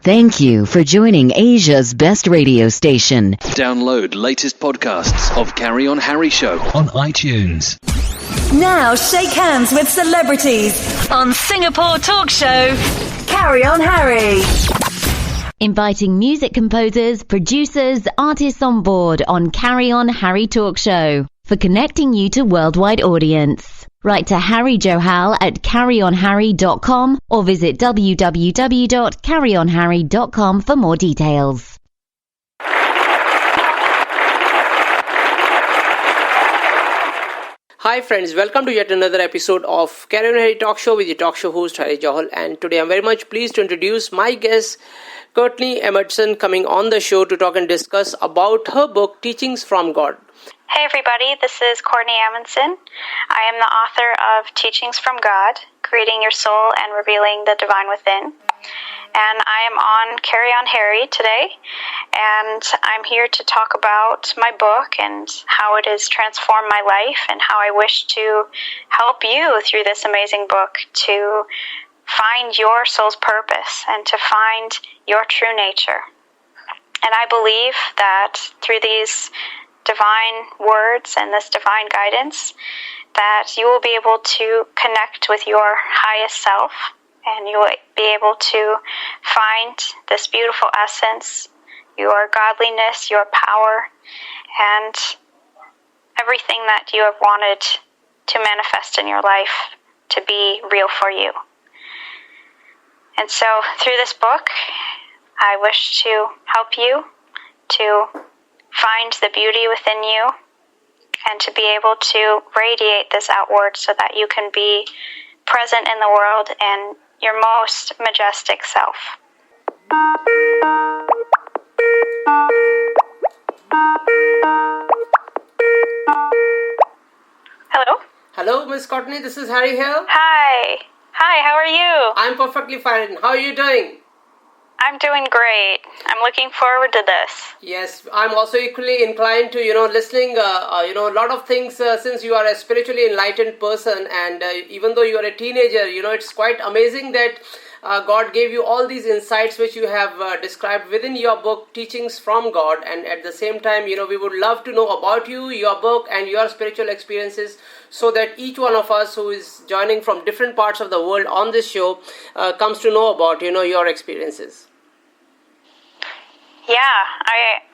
Thank you for joining Asia's best radio station. Download latest podcasts of Carry On Harry Show on iTunes. Now shake hands with celebrities on Singapore talk show Carry On Harry. Inviting music composers, producers, artists on board on Carry On Harry Talk Show for connecting you to worldwide audience. Write to Harry Johal at carryonharry.com or visit www.carryonharry.com for more details. Hi friends, welcome to yet another episode of Carry On Harry Talk Show with your talk show host Harry Johal, and today I'm very much pleased to introduce my guest Courtney Amundson coming on the show to talk and discuss about her book Teachings from God. Hey everybody, this is Courtney Amundson. I am the author of Teachings from God, Creating Your Soul and Revealing the Divine Within. And I am on Carry On Harry today, and I'm here to talk about my book and how it has transformed my life and how I wish to help you through this amazing book to find your soul's purpose and to find your true nature. And I believe that through these divine words and this divine guidance that you will be able to connect with your highest self, and you will be able to find this beautiful essence, your godliness, your power, and everything that you have wanted to manifest in your life to be real for you. And so through this book, I wish to help you to find the beauty within you and to be able to radiate this outward so that you can be present in the world and your most majestic self. Hello? Hello, Miss Courtney, this is Harry here. Hi, how are you? I'm perfectly fine. How are you doing? I'm doing great. I'm looking forward to this. Yes, I'm also equally inclined to, listening, a lot of things since you are a spiritually enlightened person, and even though you are a teenager, it's quite amazing that God gave you all these insights which you have described within your book, Teachings from God, and at the same time, we would love to know about you, your book, and your spiritual experiences, so that each one of us who is joining from different parts of the world on this show comes to know about, your experiences. Yeah,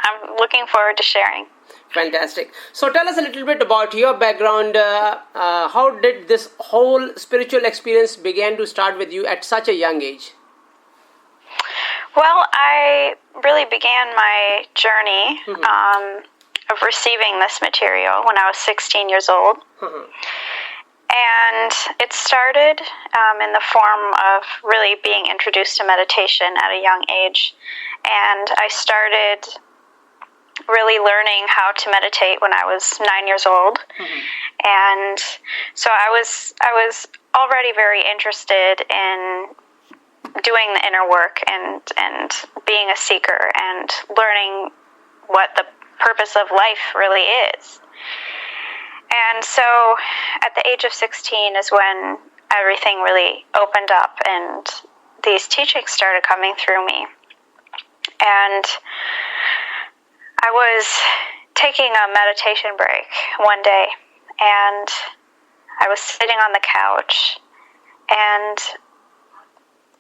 I'm looking forward to sharing. Fantastic. So tell us a little bit about your background. How did this whole spiritual experience begin to start with you at such a young age? Well, I really began my journey of receiving this material when I was 16 years old. And it started in the form of really being introduced to meditation at a young age. And I started really learning how to meditate when I was 9 years old. And so I was already very interested in doing the inner work and being a seeker and learning what the purpose of life really is. And so at the age of 16 is when everything really opened up and these teachings started coming through me. And I was taking a meditation break one day, and I was sitting on the couch and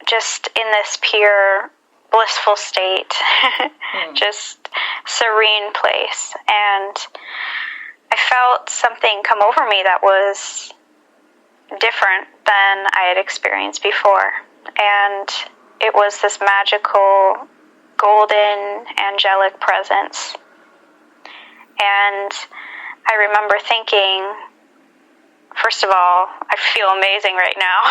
just in this pure blissful state, just serene place. And I felt something come over me that was different than I had experienced before. And it was this magical, golden, angelic presence. And I remember thinking, first of all, I feel amazing right now.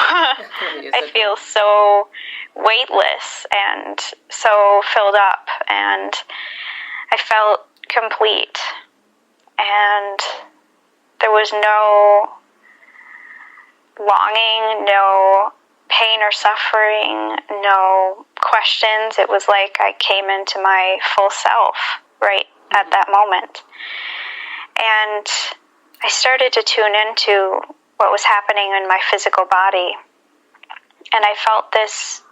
Yes, I feel so weightless and so filled up, and I felt complete. And there was no longing, no pain or suffering, no questions. It was like I came into my full self right at that moment. And I started to tune into what was happening in my physical body. And I felt this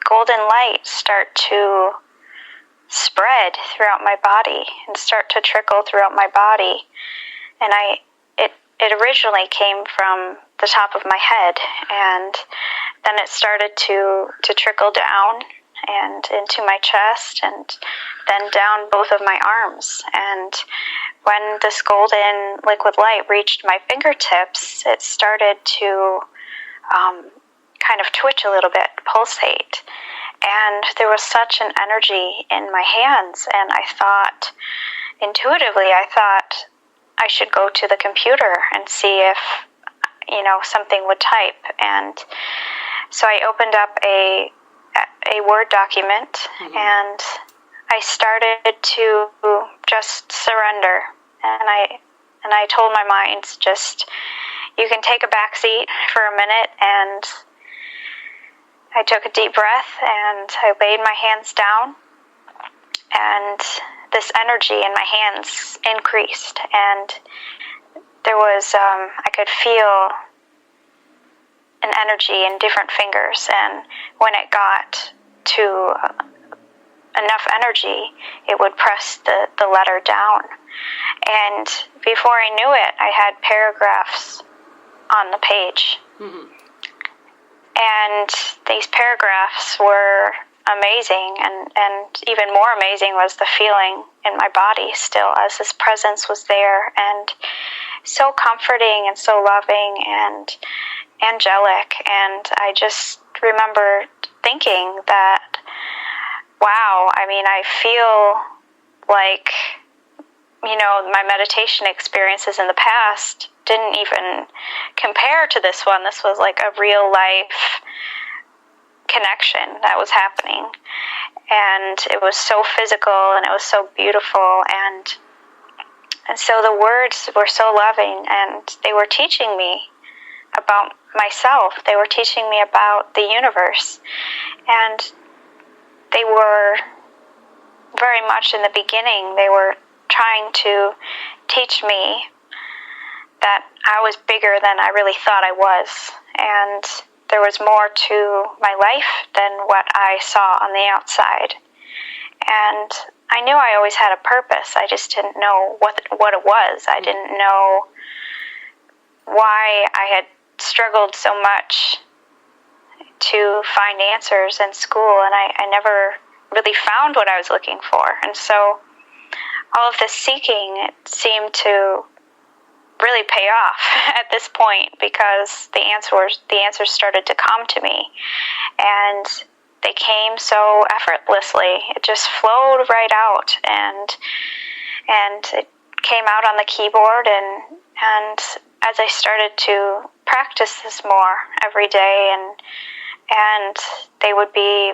golden light start to spread throughout my body and start to trickle throughout my body. And it originally came from the top of my head, and then it started to trickle down and into my chest, and then down both of my arms. And when this golden liquid light reached my fingertips, it started to kind of twitch a little bit, pulsate. And there was such an energy in my hands, and intuitively I thought I should go to the computer and see if, something would type. And so I opened up a Word document, and I started to just surrender. And I told my mind, just, you can take a back seat for a minute. And I took a deep breath, and I laid my hands down, and this energy in my hands increased, and there was, I could feel an energy in different fingers, and when it got to enough energy, it would press the letter down. And before I knew it, I had paragraphs on the page. And these paragraphs were amazing, and even more amazing was the feeling in my body still, as this presence was there, and so comforting and so loving and angelic. And I just remember thinking that, wow, I feel like, my meditation experiences in the past didn't even compare to this one. This was like a real life connection that was happening, and it was so physical, and it was so beautiful, and so the words were so loving, and they were teaching me about myself. They were teaching me about the universe, and they were very much in the beginning, they were trying to teach me that I was bigger than I really thought I was, and there was more to my life than what I saw on the outside. And I knew I always had a purpose. I just didn't know what it was. I didn't know why I had struggled so much to find answers in school, and I never really found what I was looking for. And so all of this seeking, it seemed to really pay off at this point, because the answers started to come to me, and they came so effortlessly. It just flowed right out, and it came out on the keyboard, and as I started to practice this more every day, and they would be,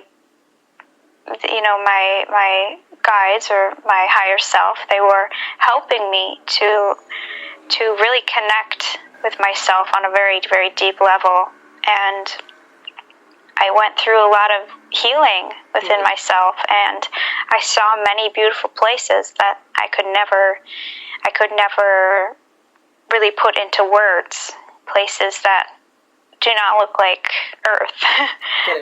my guides, or my higher self, they were helping me to really connect with myself on a very, very deep level. And I went through a lot of healing within myself, and I saw many beautiful places that I could never really put into words, places that do not look like Earth,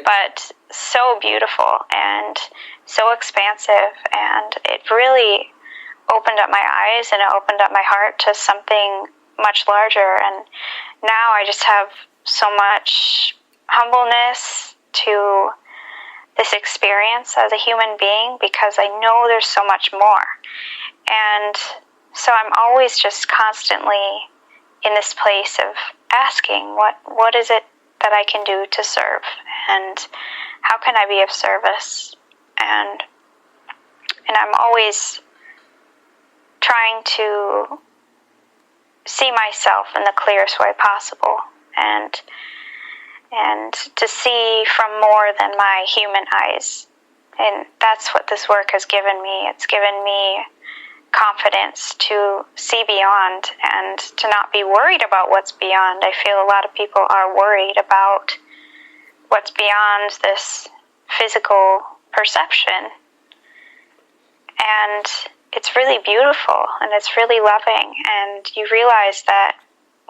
but so beautiful and so expansive, and it really opened up my eyes, and it opened up my heart to something much larger. And now I just have so much humbleness to this experience as a human being, because I know there's so much more. And so I'm always just constantly in this place of asking, what is it that I can do to serve, and how can I be of service? And I'm always trying to see myself in the clearest way possible, and to see from more than my human eyes. And that's what this work has given me. It's given me confidence to see beyond, and to not be worried about what's beyond. I feel a lot of people are worried about what's beyond this physical perception, and it's really beautiful, and it's really loving, and you realize that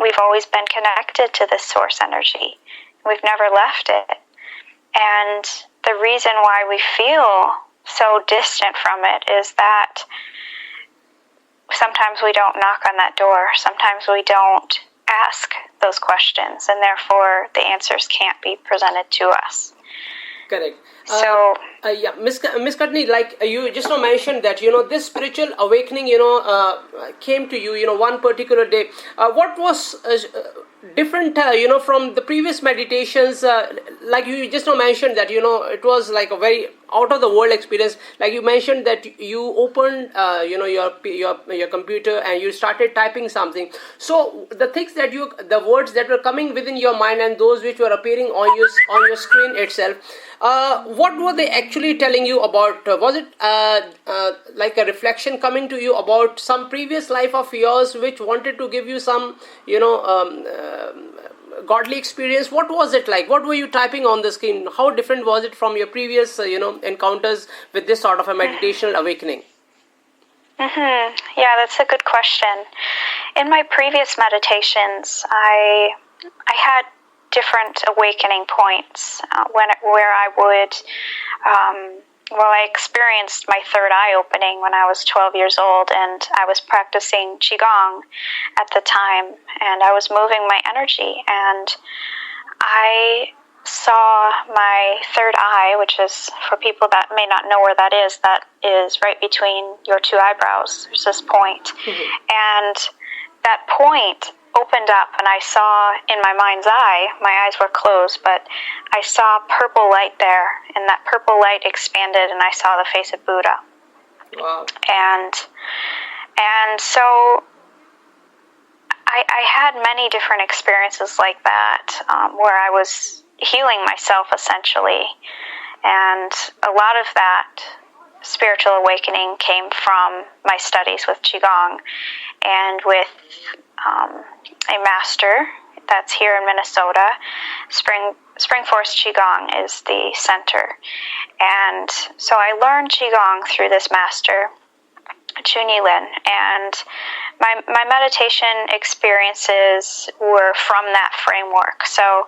we've always been connected to this source energy. We've never left it, and the reason why we feel so distant from it is that sometimes we don't knock on that door. Sometimes we don't ask those questions, and therefore the answers can't be presented to us. Correct. So, Miss Courtney, like you just now mentioned that, this spiritual awakening, came to you, one particular day. What was different, from the previous meditations? Like you just now mentioned that, it was like a very out of the world experience. Like you mentioned that you opened, your computer and you started typing something. So the things that the words that were coming within your mind and those which were appearing on your screen itself, what were they actually telling you about? Was it like a reflection coming to you about some previous life of yours which wanted to give you some, godly experience? What was it like? What were you typing on the screen? How different was it from your previous, encounters with this sort of a meditational awakening? Yeah, that's a good question. In my previous meditations, I had different awakening points where I would, I experienced my third eye opening when I was 12 years old, and I was practicing Qigong at the time, and I was moving my energy, and I saw my third eye, which is, for people that may not know where that is right between your two eyebrows. There's this point. And that point opened up, and I saw in my mind's eye, my eyes were closed, but I saw purple light there, and that purple light expanded, and I saw the face of Buddha. Wow. And so I had many different experiences like that, where I was healing myself, essentially. And a lot of that spiritual awakening came from my studies with Qigong and with a master that's here in Minnesota. Spring Forest Qigong is the center. And so I learned Qigong through this master, Chunyi Lin, and my meditation experiences were from that framework. So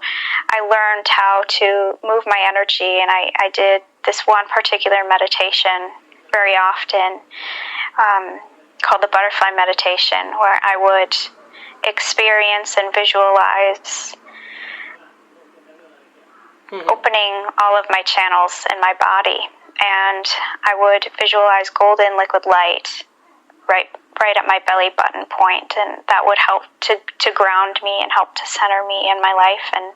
I learned how to move my energy, and I did this one particular meditation very often called the butterfly meditation, where I would experience and visualize opening all of my channels in my body. And I would visualize golden liquid light right at my belly button point, and that would help to ground me and help to center me in my life. And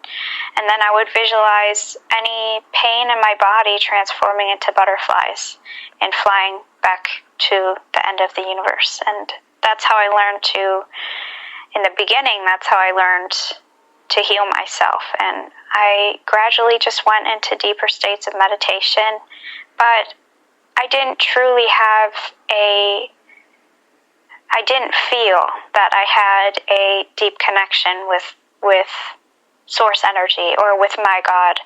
then I would visualize any pain in my body transforming into butterflies and flying back to the end of the universe. And that's how I learned in the beginning, that's how I learned to heal myself. And I gradually just went into deeper states of meditation, but I didn't truly I didn't feel that I had a deep connection with source energy or with my God.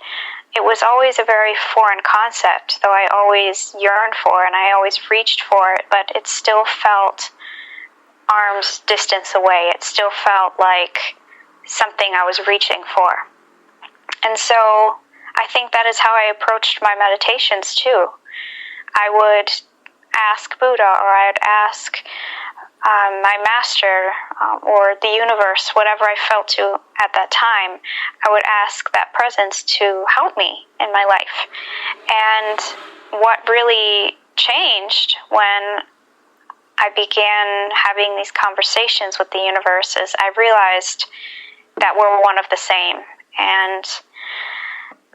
It was always a very foreign concept, though I always yearned for and I always reached for it, but it still felt arm's distance away. It still felt like something I was reaching for. And so I think that is how I approached my meditations too. I would ask Buddha, or I would ask my master or the universe, whatever I felt to at that time. I would ask that presence to help me in my life. And what really changed when I began having these conversations with the universe is I realized that we're one of the same. And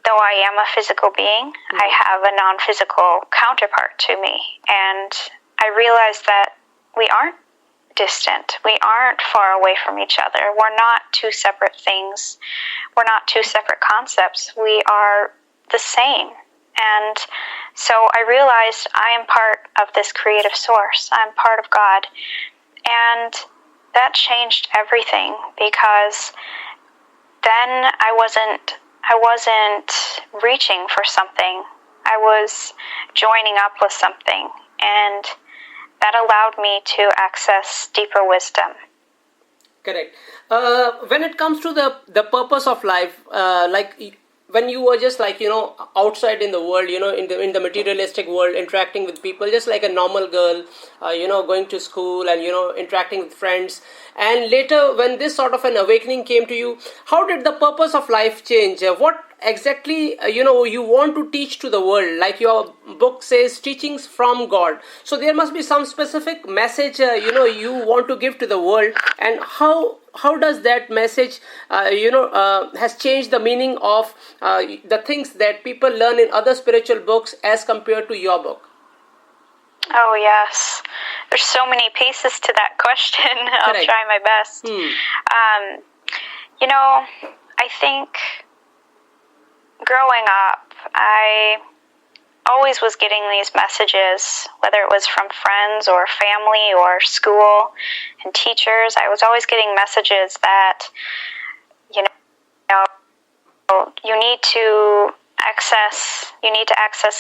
though I am a physical being, I have a non-physical counterpart to me. And I realized that we aren't distant. We aren't far away from each other. We're not two separate things. We're not two separate concepts. We are the same. And so I realized I am part of this creative source. I'm part of God. And that changed everything, because then I wasn't reaching for something. I was joining up with something, and that allowed me to access deeper wisdom. Correct. When it comes to the purpose of life, like when you were just like, outside in the world, in the materialistic world, interacting with people, just like a normal girl, going to school and, interacting with friends. And later, when this sort of an awakening came to you, how did the purpose of life change? What exactly, you want to teach to the world? Like your book says, teachings from God. So there must be some specific message, you want to give to the world. And how does that message, has changed the meaning of the things that people learn in other spiritual books as compared to your book? Oh, yes. There's so many pieces to that question. I'll try my best. I think growing up, I always was getting these messages, whether it was from friends or family or school and teachers. I was always getting messages that, you need to access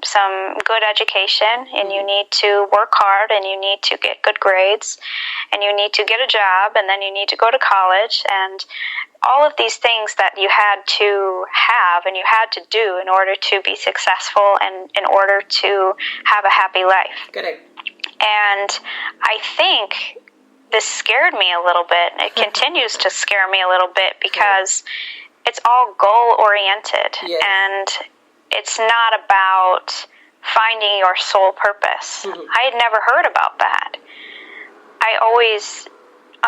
some good education, and you need to work hard, and you need to get good grades, and you need to get a job, and then you need to go to college, and all of these things that you had to have and you had to do in order to be successful and in order to have a happy life. Correct. And I think this scared me a little bit. It continues to scare me a little bit because it's all goal-oriented, and it's not about finding your soul purpose. I had never heard about that. I always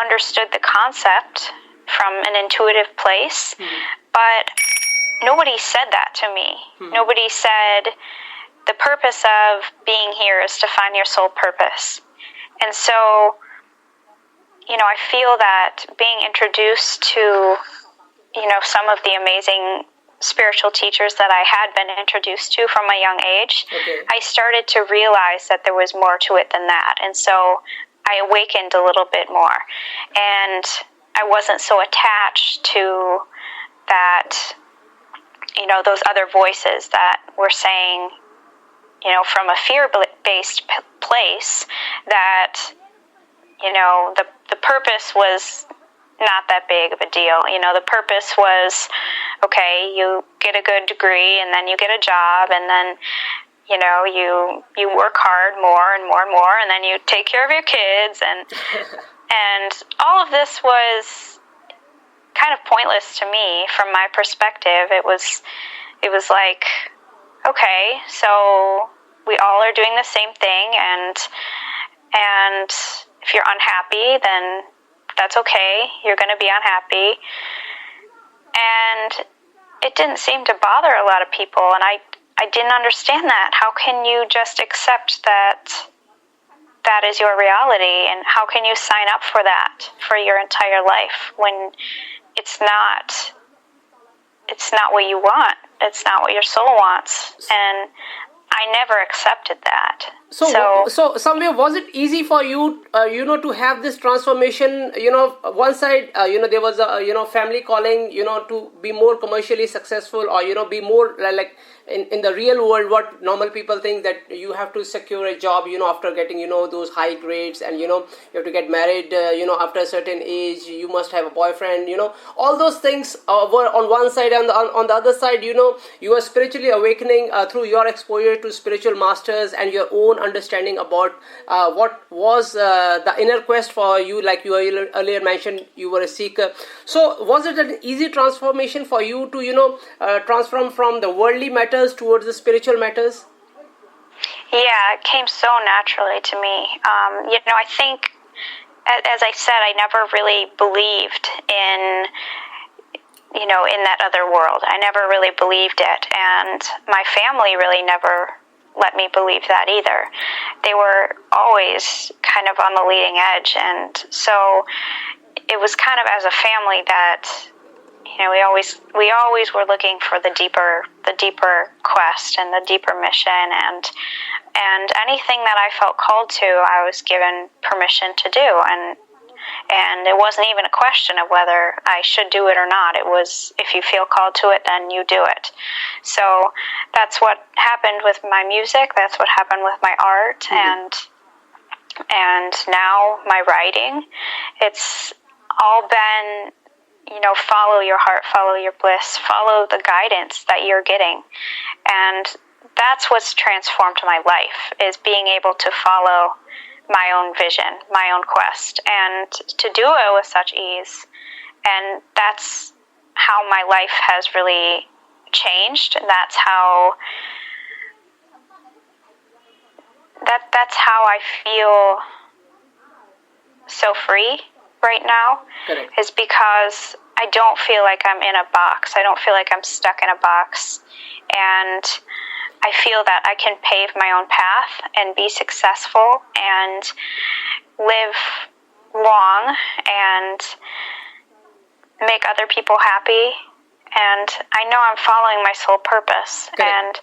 understood the concept from an intuitive place, but nobody said that to me. Nobody said, the purpose of being here is to find your soul purpose. And so, I feel that being introduced to some of the amazing spiritual teachers that I had been introduced to from a young age, I started to realize that there was more to it than that. And so I awakened a little bit more. And I wasn't so attached to that, those other voices that were saying, from a fear-based place that, the purpose was not that big of a deal. The purpose was, okay, you get a good degree and then you get a job and then, you work hard more and more and more and then you take care of your kids and and all of this was kind of pointless to me from my perspective. It was like, okay, so we all are doing the same thing and if you're unhappy, then that's okay. You're going to be unhappy. And it didn't seem to bother a lot of people, and I didn't understand that. How can you just accept that that is your reality, and how can you sign up for that for your entire life when it's not what you want. It's not what your soul wants. And I never accepted that. So somewhere, was it easy for you, to have this transformation? One side, there was a, family calling, to be more commercially successful, or, be more like in the real world, what normal people think that you have to secure a job, after getting, those high grades, and, you have to get married, after a certain age, you must have a boyfriend, all those things were on one side, and on the other side, you are spiritually awakening through your exposure to spiritual masters and your own understanding about what was the inner quest for you. Like you earlier mentioned, you were a seeker. So was it an easy transformation for you to transform from the worldly matters towards the spiritual matters? Yeah, it came so naturally to me. I think, as I said, I never really believed in that other world. I never really believed it, and my family really never let me believe that either. They were always kind of on the leading edge, and so it was kind of as a family that we always were looking for the deeper quest and the deeper mission, and anything that I felt called to, I was given permission to do, and it wasn't even a question of whether I should do it or not. It was, if you feel called to it, then you do it. So that's what happened with my music. That's what happened with my art, and now my writing. It's all been, follow your heart, follow your bliss, follow the guidance that you're getting. And that's what's transformed my life, is being able to follow my own vision, my own quest, and to do it with such ease. And that's how my life has really changed, and that's how I feel so free right now. Correct. Is because I don't feel like I'm in a box. I don't feel like I'm stuck in a box. And I feel that I can pave my own path and be successful and live long and make other people happy. And I know I'm following my soul purpose. Correct. And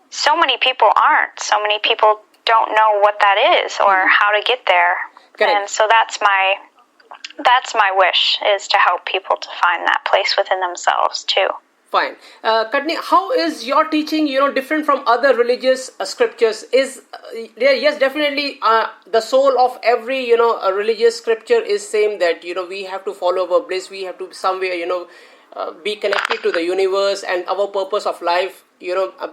so many people aren't. So many people don't know what that is or how to get there. Correct. And so that's my wish, is to help people to find that place within themselves too. Fine. Courtney, how is your teaching, different from other religious scriptures? Yes, definitely, the soul of every, religious scripture is same, that, we have to follow our bliss, we have to somewhere, be connected to the universe, and our purpose of life,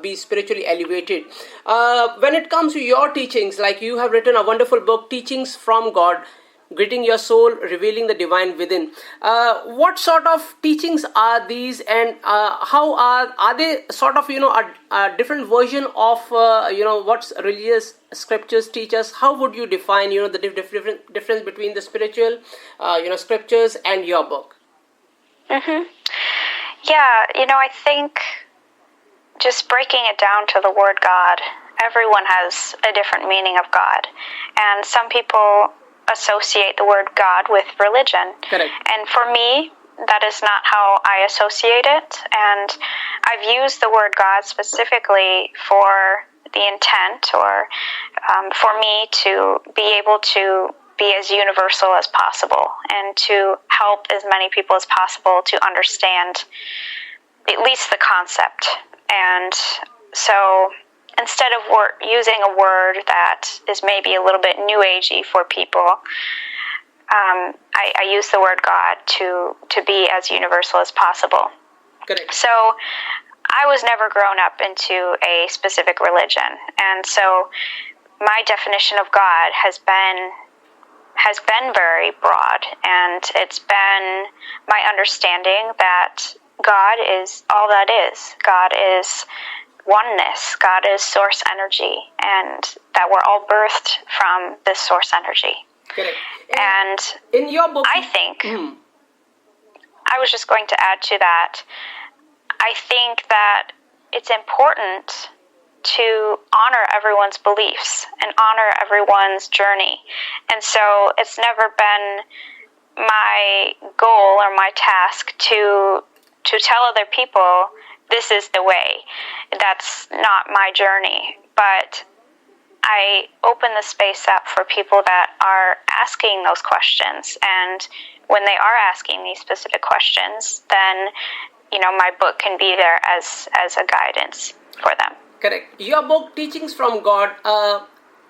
be spiritually elevated. When it comes to your teachings, like you have written a wonderful book, Teachings from God, Greeting Your Soul, Revealing the Divine Within. What sort of teachings are these, and how are they sort of, a different version of, what religious scriptures teach us? How would you define, the difference between the spiritual, scriptures and your book? Mm-hmm. Yeah, I think just breaking it down to the word God, everyone has a different meaning of God. And some people associate the word God with religion. Correct. And for me, that is not how I associate it. And I've used the word God specifically for the intent, or for me to be able to be as universal as possible and to help as many people as possible to understand at least the concept. And so instead of using a word that is maybe a little bit new agey for people, I use the word God to be as universal as possible. Correct. So I was never grown up into a specific religion, and so my definition of God has been very broad, and it's been my understanding that God is all that is. God is oneness. God is source energy, and that we're all birthed from this source energy. Correct. And in your book, I think, I was just going to add to that, I think that it's important to honor everyone's beliefs and honor everyone's journey. And so it's never been my goal or my task to tell other people this is the way. That's not my journey. But I open the space up for people that are asking those questions. And when they are asking these specific questions, then, my book can be there as a guidance for them. Correct. Your book, Teachings from God,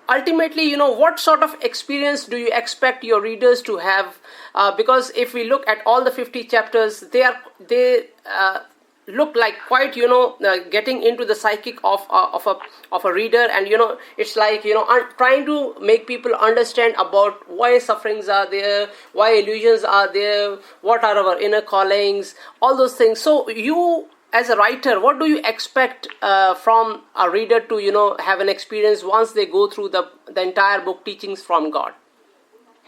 ultimately, what sort of experience do you expect your readers to have? Because if we look at all the 50 chapters, they look like quite, getting into the psychic of a reader, and it's like trying to make people understand about why sufferings are there, why illusions are there, what are our inner callings, all those things. So you, as a writer, what do you expect from a reader to have an experience once they go through the entire book, Teachings from God?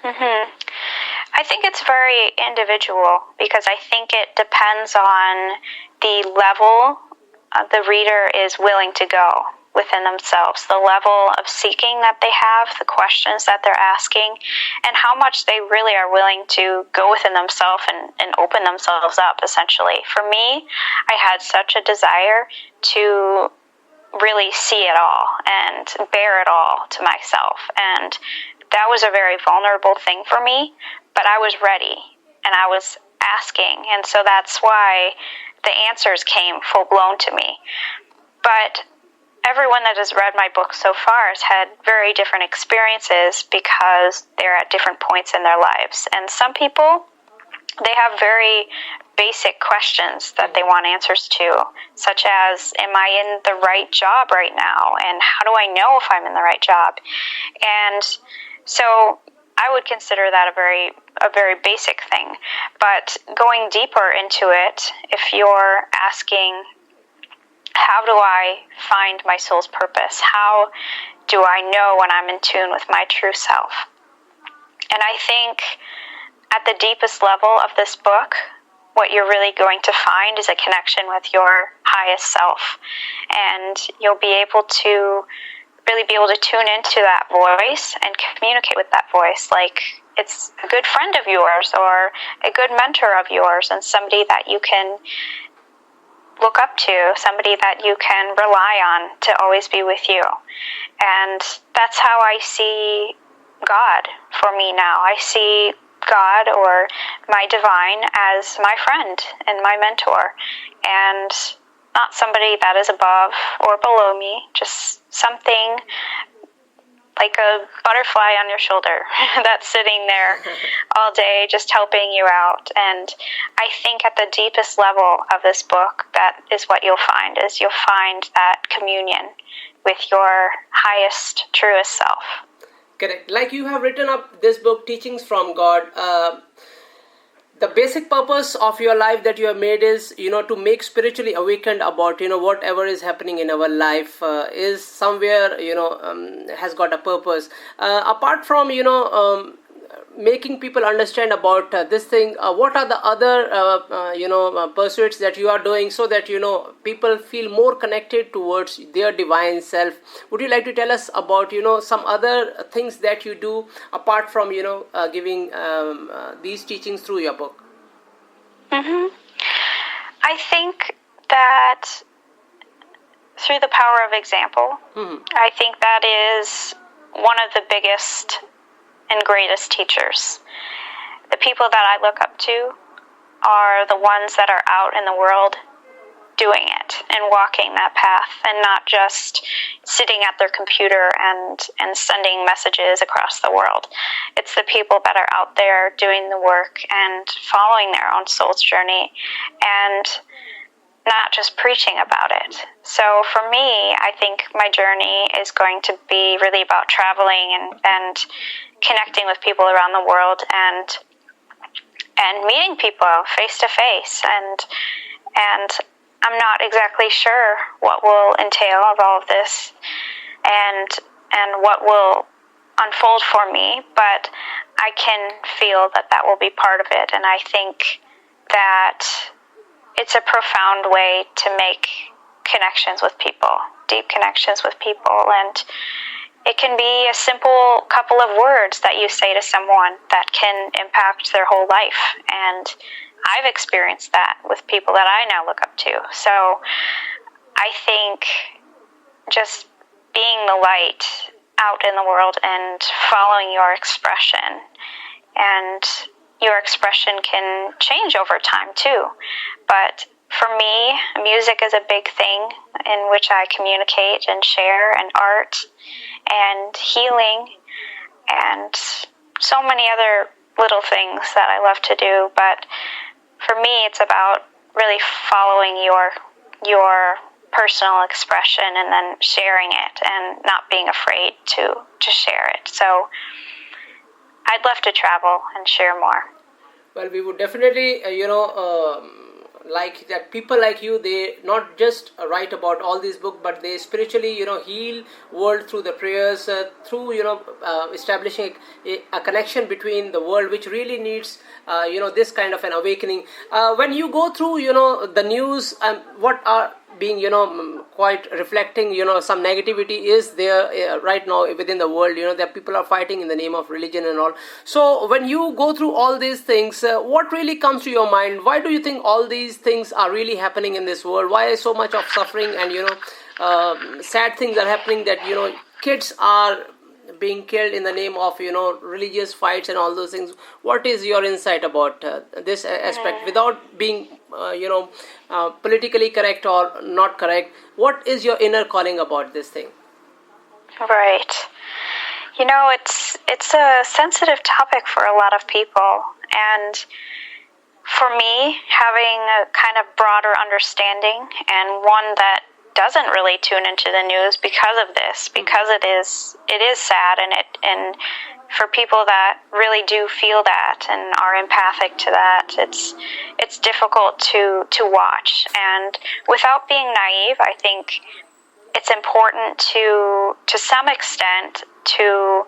Mm-hmm. I think it's very individual, because I think it depends on the level the reader is willing to go within themselves, the level of seeking that they have, the questions that they're asking, and how much they really are willing to go within themselves and open themselves up, essentially. For me, I had such a desire to really see it all and bear it all to myself, and that was a very vulnerable thing for me, but I was ready, and I was asking, and so that's why the answers came full-blown to me. But everyone that has read my book so far has had very different experiences, because they're at different points in their lives. And some people they have very basic questions that they want answers to, such as, am I in the right job right now? And how do I know if I'm in the right job? And so I would consider that a very basic thing. But going deeper into it, if you're asking, how do I find my soul's purpose? How do I know when I'm in tune with my true self? And I think at the deepest level of this book, what you're really going to find is a connection with your highest self. And you'll be able to really be able to tune into that voice and communicate with that voice like it's a good friend of yours or a good mentor of yours, and somebody that you can look up to, somebody that you can rely on to always be with you. And that's how I see God for me now. I see God or my divine as my friend and my mentor, and not somebody that is above or below me, just something like a butterfly on your shoulder that's sitting there all day just helping you out. And I think at the deepest level of this book, that is what you'll find, is you'll find that communion with your highest, truest self. Correct. Like you have written up this book, Teachings from God. The basic purpose of your life that you have made is, to make spiritually awakened about, whatever is happening in our life is somewhere, has got a purpose. Apart from, making people understand about this thing, what are the other, pursuits that you are doing so that, people feel more connected towards their divine self? Would you like to tell us about, some other things that you do apart from, giving these teachings through your book? Mm-hmm. I think that through the power of example, I think that is one of the biggest and greatest teachers. The people that I look up to are the ones that are out in the world doing it and walking that path, and not just sitting at their computer and sending messages across the world. It's the people that are out there doing the work and following their own soul's journey and not just preaching about it. So for me, I think my journey is going to be really about traveling and connecting with people around the world and meeting people face to face, and I'm not exactly sure what will entail of all of this and what will unfold for me, but I can feel that will be part of it. And I think that it's a profound way to make connections with people, deep connections with people. And it can be a simple couple of words that you say to someone that can impact their whole life. And I've experienced that with people that I now look up to. So I think just being the light out in the world and following your expression, and your expression can change over time too. But for me, music is a big thing in which I communicate and share, and art and healing and so many other little things that I love to do. But for me, it's about really following your personal expression and then sharing it and not being afraid to share it. So I'd love to travel and share more. Well, we would definitely, like that people like you, they not just write about all these books, but they spiritually, heal world through the prayers, through, establishing a connection between the world, which really needs, this kind of an awakening. When you go through, the news, what are being, quite reflecting, some negativity is there right now within the world, that people are fighting in the name of religion and all. So when you go through all these things, what really comes to your mind? Why do you think all these things are really happening in this world? Why is so much of suffering and, sad things are happening, that, kids are being killed in the name of, religious fights and all those things? What is your insight about this aspect, without being, politically correct or not correct? What is your inner calling about this thing? Right. It's a sensitive topic for a lot of people, and for me, having a kind of broader understanding, and one that doesn't really tune into the news because of this, because it is sad, and for people that really do feel that and are empathic to that, it's difficult to watch. And without being naive, I think it's important to some extent to,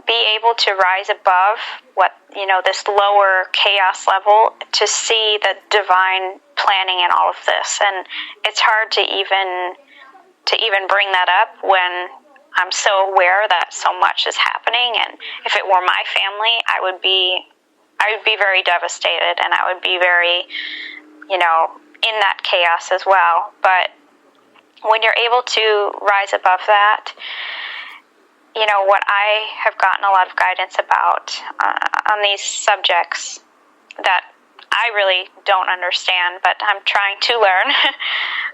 be able to rise above what, this lower chaos level, to see the divine planning in all of this. And it's hard to even bring that up when I'm so aware that so much is happening. And if it were my family, I would be very devastated, and I would be very, in that chaos as well. But when you're able to rise above that, what I have gotten a lot of guidance about on these subjects that I really don't understand, but I'm trying to learn.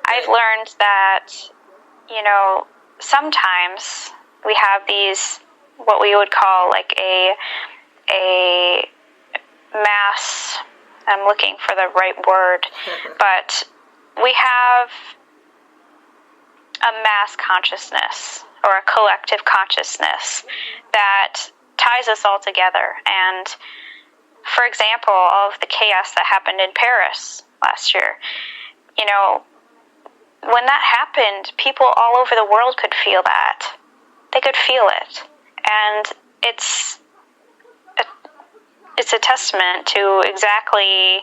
I've learned that, sometimes we have these, what we would call like a mass, I'm looking for the right word, but we have a mass consciousness, or a collective consciousness, that ties us all together. And for example, all of the chaos that happened in Paris last year, when that happened, people all over the world could feel that. They could feel it. And it's a testament to exactly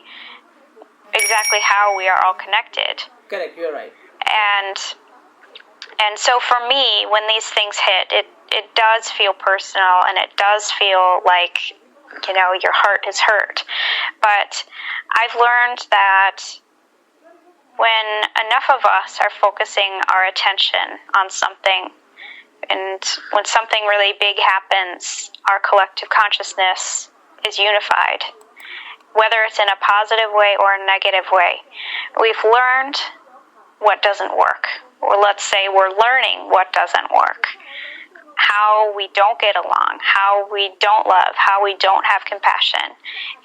how we are all connected. Correct, you're right. And so for me, when these things hit, it does feel personal, and it does feel like, your heart is hurt. But I've learned that when enough of us are focusing our attention on something, and when something really big happens, our collective consciousness is unified, whether it's in a positive way or a negative way. We've learned what doesn't work, or let's say we're learning what doesn't work, how we don't get along, how we don't love, how we don't have compassion.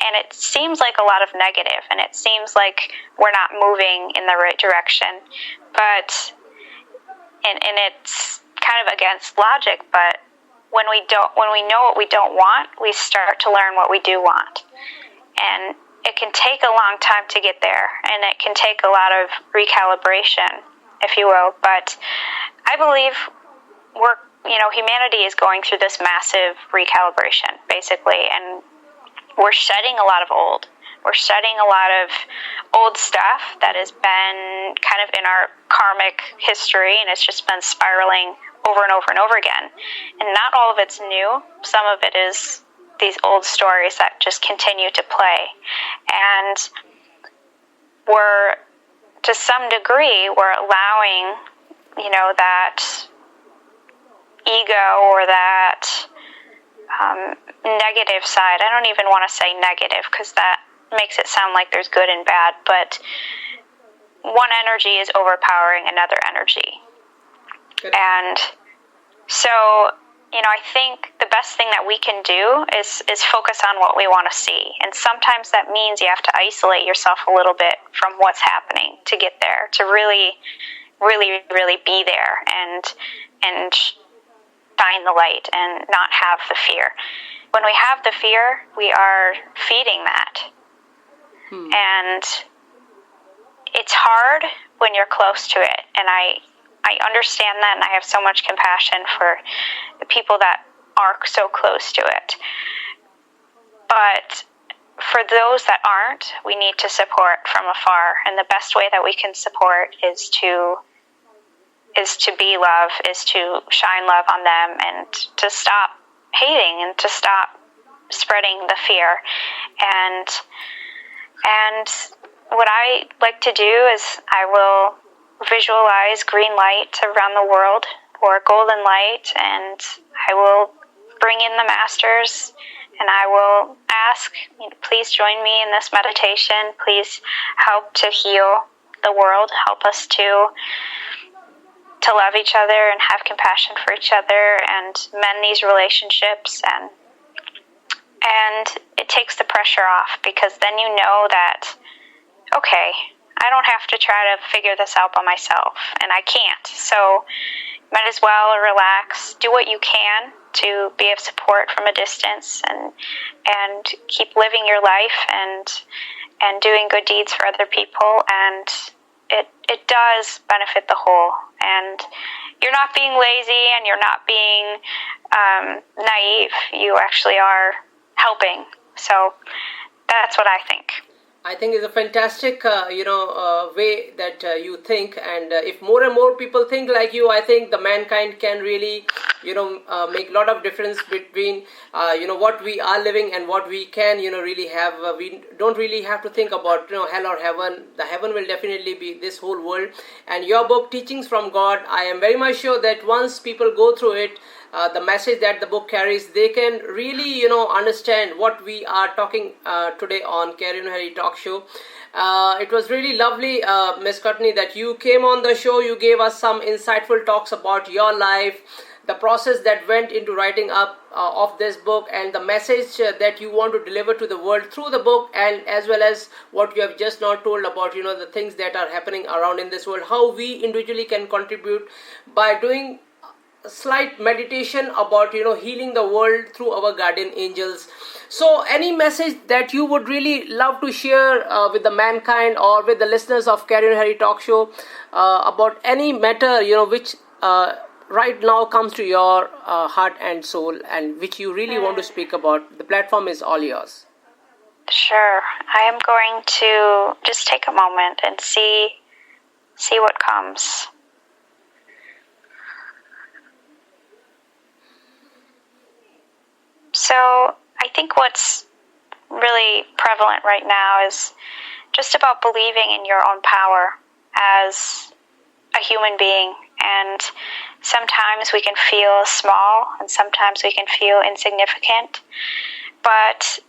And it seems like a lot of negative, and it seems like we're not moving in the right direction. But, and it's kind of against logic, but when we know what we don't want, we start to learn what we do want. And it can take a long time to get there, and it can take a lot of recalibration, if you will. But I believe humanity is going through this massive recalibration, basically, and we're shedding a lot of old. We're shedding a lot of old stuff that has been kind of in our karmic history, and it's just been spiraling over and over and over again. And not all of it's new. Some of it is these old stories that just continue to play. And to some degree, we're allowing, that ego or that negative side. I don't even want to say negative, because that makes it sound like there's good and bad, but one energy is overpowering another energy. Good. And so, I think the best thing that we can do is focus on what we want to see. And sometimes that means you have to isolate yourself a little bit from what's happening to get there, to really, really, really be there and shine the light and not have the fear. When we have the fear, we are feeding that. And it's hard when you're close to it. And I understand that, and I have so much compassion for the people that are so close to it. But for those that aren't, we need to support from afar. And the best way that we can support is to be love, is to shine love on them, and to stop hating and to stop spreading the fear. And what I like to do is I will visualize green light around the world, or golden light, and I will bring in the masters, and I will ask, please join me in this meditation. Please help to heal the world. Help us to love each other and have compassion for each other and mend these relationships. And it takes the pressure off, because then you know that, okay, I don't have to try to figure this out by myself, and I can't. So might as well relax, do what you can to be of support from a distance, and keep living your life and doing good deeds for other people. And it does benefit the whole. And you're not being lazy, and you're not being naive. You actually are helping. So that's what I think. I think it's a fantastic, way that you think, and if more and more people think like you, I think the mankind can really, make a lot of difference between, what we are living and what we can, really have. We don't really have to think about, hell or heaven. The heaven will definitely be this whole world. And your book, Teachings from God, I am very much sure that once people go through it, the message that the book carries, they can really, understand what we are talking today on Carry On Harry Talk Show. It was really lovely, Miss Courtney, that you came on the show. You gave us some insightful talks about your life, the process that went into writing up of this book, and the message that you want to deliver to the world through the book, and as well as what you have just now told about, the things that are happening around in this world, how we individually can contribute by doing slight meditation about healing the world through our guardian angels. So any message that you would really love to share with the mankind or with the listeners of Carry On Harry Talk Show about any matter which right now comes to your heart and soul, and which you really want to speak about, the platform is all yours. Sure. I am going to just take a moment and see what comes. So I think what's really prevalent right now is just about believing in your own power as a human being. And sometimes we can feel small, and sometimes we can feel insignificant. But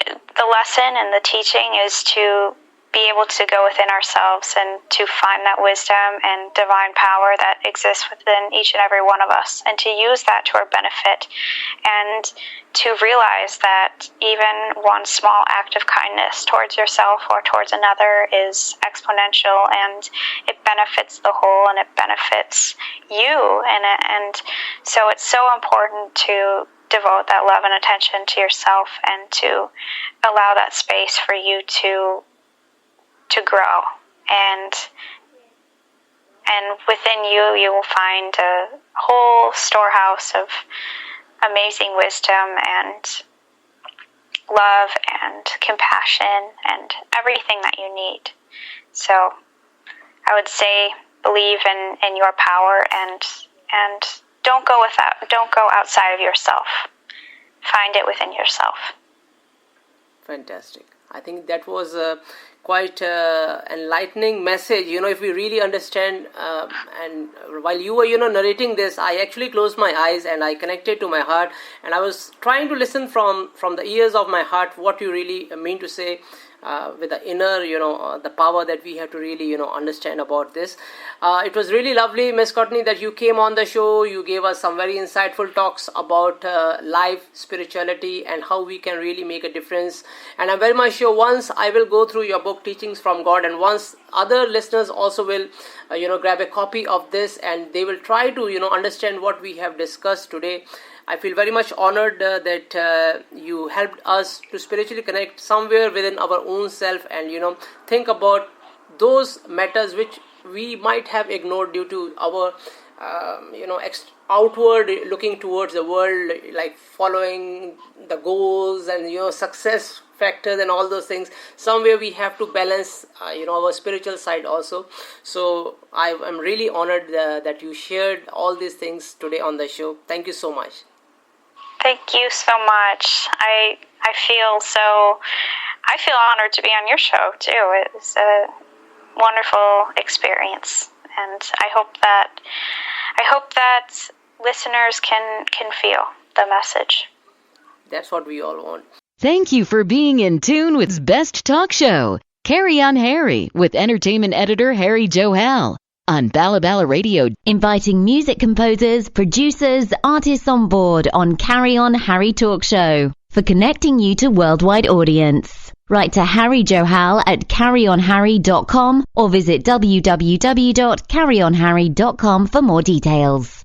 the lesson and the teaching is to be able to go within ourselves and to find that wisdom and divine power that exists within each and every one of us, and to use that to our benefit, and to realize that even one small act of kindness towards yourself or towards another is exponential, and it benefits the whole, and it benefits you. And so it's so important to devote that love and attention to yourself, and to allow that space for you to grow, and within you will find a whole storehouse of amazing wisdom and love and compassion and everything that you need. So I would say believe in your power, and don't go outside of yourself. Find it within yourself. Fantastic. I think that was quite enlightening message. If we really understand, and while you were narrating this, I actually closed my eyes and I connected to my heart, and I was trying to listen from the ears of my heart what you really mean to say, with the inner the power that we have to really understand about this. It was really lovely, Miss Courtney, that you came on the show. You gave us some very insightful talks about life, spirituality, and how we can really make a difference. And I'm very much sure once I will go through your book, Teachings from God, and once other listeners also will grab a copy of this, and they will try to understand what we have discussed today. I feel very much honored that you helped us to spiritually connect somewhere within our own self, and think about those matters which we might have ignored due to our outward looking towards the world, like following the goals and success factors and all those things. Somewhere we have to balance our spiritual side also. So I am really honored that you shared all these things today on the show. Thank you so much. Thank you so much. I feel honored to be on your show too. It was a wonderful experience, and I hope that listeners can feel the message. That's what we all want. Thank you for being in tune with Best Talk Show, Carry On Harry, with entertainment editor Harry Johal, on Bala Bala Radio, inviting music composers, producers, artists on board on Carry On Harry Talk Show. for connecting you to worldwide audience. Write to Harry Johal at carryonharry.com or visit www.carryonharry.com for more details.